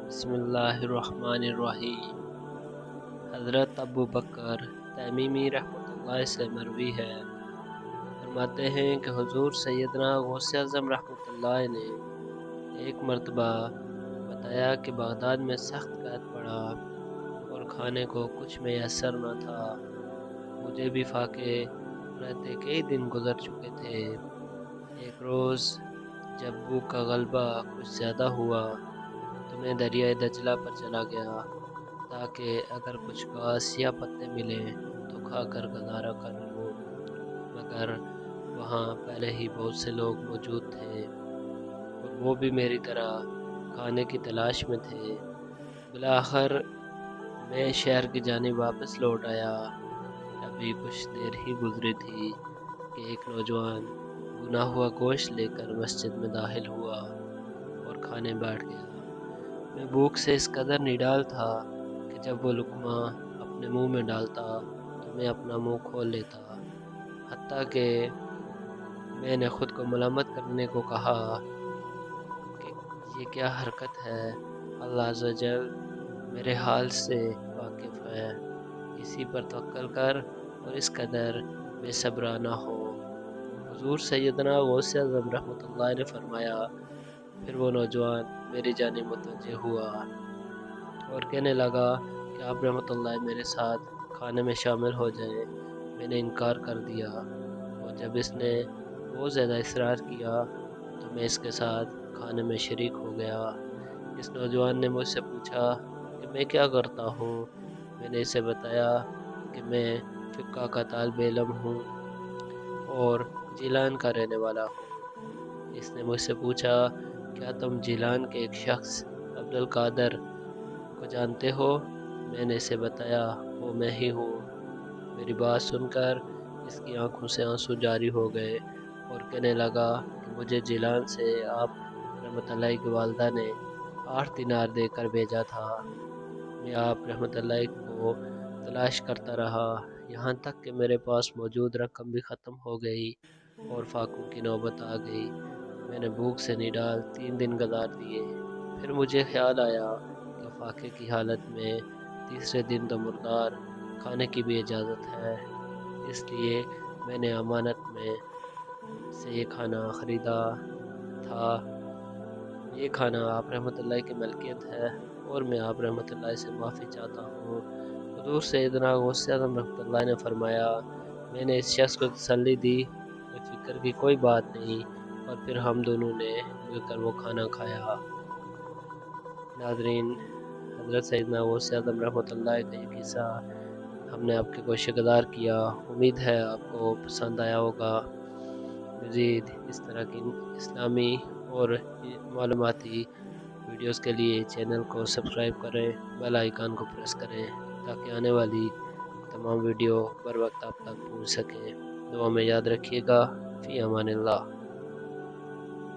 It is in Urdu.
بسم اللہ الرحمن الرحیم۔ حضرت ابو بکر تیمیمی رحمۃ اللہ سے مروی ہے، فرماتے ہیں کہ حضور سیدنا غوث اعظم رحمۃ اللہ نے ایک مرتبہ بتایا کہ بغداد میں سخت قحط پڑا اور کھانے کو کچھ میسر نہ تھا۔ مجھے بھی فاقے رہتے کئی دن گزر چکے تھے۔ ایک روز جب بھوک کا غلبہ کچھ زیادہ ہوا تو میں دریائے دجلہ پر چلا گیا تاکہ اگر کچھ گھاس یا پتے ملیں تو کھا کر گزارا کر لوں، مگر وہاں پہلے ہی بہت سے لوگ موجود تھے اور وہ بھی میری طرح کھانے کی تلاش میں تھے۔ بالآخر میں شہر کی جانب واپس لوٹ آیا۔ ابھی کچھ دیر ہی گزری تھی کہ ایک نوجوان بنا ہوا گوشت لے کر مسجد میں داخل ہوا اور کھانے بیٹھ گیا۔ میں بھوک سے اس قدر نڈال تھا کہ جب وہ لقمہ اپنے منہ میں ڈالتا تو میں اپنا منہ کھول لیتا، حتیٰ کہ میں نے خود کو ملامت کرنے کو کہا کہ یہ کیا حرکت ہے، اللہ عز و جل میرے حال سے واقف ہے، اسی پر توکل کر اور اس قدر بے صبرا نہ ہو۔ حضور سیدنا غوث اعظم رحمۃ اللہ نے فرمایا، پھر وہ نوجوان میری جانب متوجہ ہوا اور کہنے لگا کہ آپ رحمۃ اللہ میرے ساتھ کھانے میں شامل ہو جائیں۔ میں نے انکار کر دیا اور جب اس نے بہت زیادہ اصرار کیا تو میں اس کے ساتھ کھانے میں شریک ہو گیا۔ اس نوجوان نے مجھ سے پوچھا کہ میں کیا کرتا ہوں۔ میں نے اسے بتایا کہ میں فقہ کا طالب علم ہوں اور جیلان کا رہنے والا ہوں۔ اس نے مجھ سے پوچھا، کیا تم جیلان کے ایک شخص عبدالقادر کو جانتے ہو؟ میں نے اسے بتایا، وہ میں ہی ہوں۔ میری بات سن کر اس کی آنکھوں سے آنسو جاری ہو گئے اور کہنے لگا کہ مجھے جیلان سے آپ رحمۃ اللہ کی والدہ نے 8 دینار دے کر بھیجا تھا۔ میں آپ رحمۃ اللہ کو تلاش کرتا رہا یہاں تک کہ میرے پاس موجود رقم بھی ختم ہو گئی اور فاقوں کی نوبت آ گئی۔ میں نے بھوک سے نڈال 3 دن گزار دیے۔ پھر مجھے خیال آیا کہ فاقے کی حالت میں تیسرے دن تو مردار کھانے کی بھی اجازت ہے، اس لیے میں نے امانت میں سے یہ کھانا خریدا تھا۔ یہ کھانا آپ رحمۃ اللہ کی ملکیت ہے اور میں آپ رحمۃ اللہ سے معافی چاہتا ہوں۔ حضور سیدنا غوث اعظم رحمۃ اللہ نے فرمایا، میں نے اس شخص کو تسلی دی کہ فکر کی کوئی بات نہیں، اور پھر ہم دونوں نے مل کر وہ کھانا کھایا۔ ناظرین، حضرت سیدنا غوث اعظم رحمۃ اللہ کا یہ قصہ ہم نے آپ کے کو شکرگزار کیا۔ امید ہے آپ کو پسند آیا ہوگا۔ مزید اس طرح کی اسلامی اور معلوماتی ویڈیوز کے لیے چینل کو سبسکرائب کریں، بیل آئیکن کو پریس کریں تاکہ آنے والی تمام ویڈیو بر وقت آپ تک پہنچ سکیں۔ دعا میں یاد رکھیے گا۔ فی امان اللہ۔